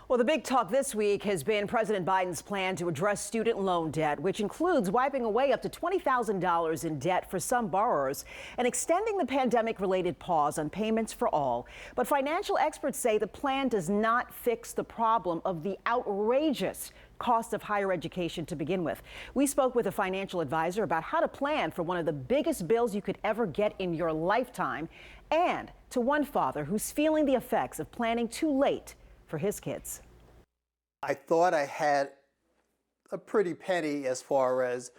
Well, the big talk this week has been President Biden's plan to address student loan debt, which includes wiping away up to $20,000 in debt for some borrowers and extending the pandemic-related pause on payments for all. But financial experts say the plan does not fix the problem of the outrageous cost of higher education to begin with. We spoke with a financial advisor about how to plan for one of the biggest bills you could ever get in your lifetime, and to one father who's feeling the effects of planning too late for his kids. I thought I had a pretty penny as far as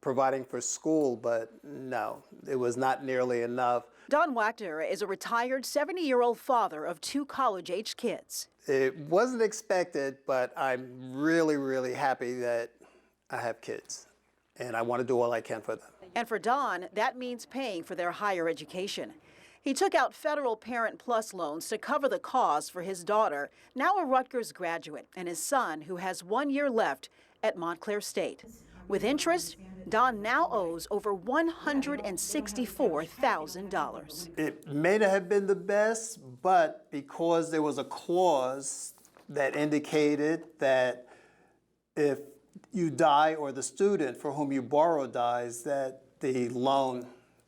providing for school, but no, it was not nearly enough. Don Wachter is a retired 70-year-old father of two college-age kids. It wasn't expected, but I'm really, really happy that I have kids, and I want to do all I can for them. And for Don, that means paying for their higher education. He took out federal Parent Plus loans to cover the cost for his daughter, now a Rutgers graduate, and his son, who has 1 year left at Montclair State. With interest, Don now owes over $164,000. It may not have been the best, but because there was a clause that indicated that if you die or the student for whom you borrow dies, that the loan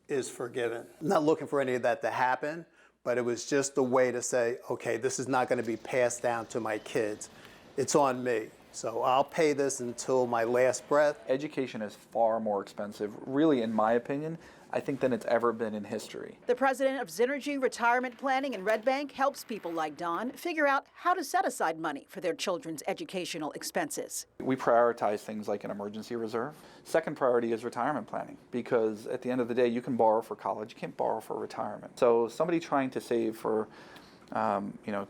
is forgiven. I'm not looking for any of that to happen, but it was just a way to say, okay, this is not going to be passed down to my kids. It's on me. So I'll pay this until my last breath. Education is far more expensive, really, in my opinion, I think, than it's ever been in history. The president of Synergy Retirement Planning in Red Bank helps people like Don figure out how to set aside money for their children's educational expenses. We prioritize things like an emergency reserve. Second priority is retirement planning, because at the end of the day, you can borrow for college, you can't borrow for retirement. So somebody trying to save for,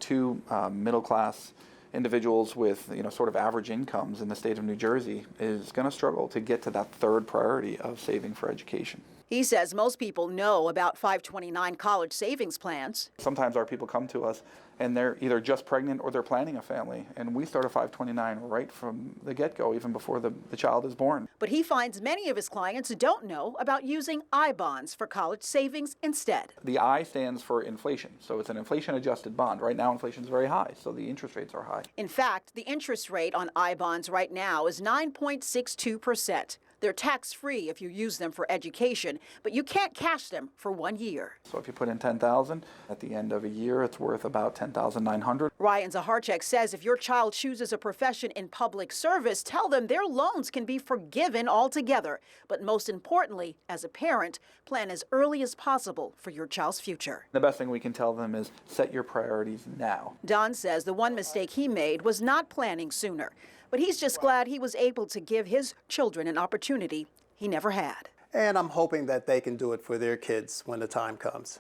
two middle-class individuals with sort of average incomes in the state of New Jersey is going to struggle to get to that third priority of saving for education. He says most people know about 529 college savings plans. Sometimes our people come to us and they're either just pregnant or they're planning a family, and we start a 529 right from the get-go, even before the child is born. But he finds many of his clients don't know about using I-bonds for college savings instead. The I stands for inflation, so it's an inflation-adjusted bond. Right now, inflation is very high, so the interest rates are high. In fact, the interest rate on I-bonds right now is 9.62%. They're tax-free if you use them for education, but you can't cash them for 1 year. So if you put in $10,000, at the end of a year, it's worth about $10,900. Ryan Zaharchek says if your child chooses a profession in public service, tell them their loans can be forgiven altogether. But most importantly, as a parent, plan as early as possible for your child's future. The best thing we can tell them is set your priorities now. Don says the one mistake he made was not planning sooner. But he's just glad he was able to give his children an opportunity he never had. And I'm hoping that they can do it for their kids when the time comes.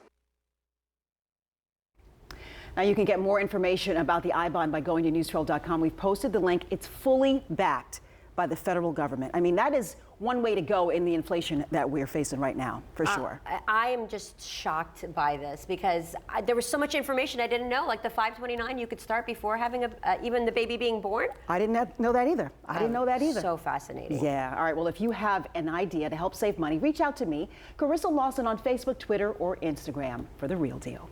Now you can get more information about the I-bond by going to News12.com. We've posted the link. It's fully backed by the federal government. I mean, that is one way to go in the inflation that we're facing right now, for sure. I am just shocked by this because there was so much information I didn't know, like the 529 you could start before having even the baby being born. I didn't know that either. I didn't know that either. So fascinating. Yeah. All right. Well, if you have an idea to help save money, reach out to me, Carissa Lawson, on Facebook, Twitter, or Instagram for The Real Deal.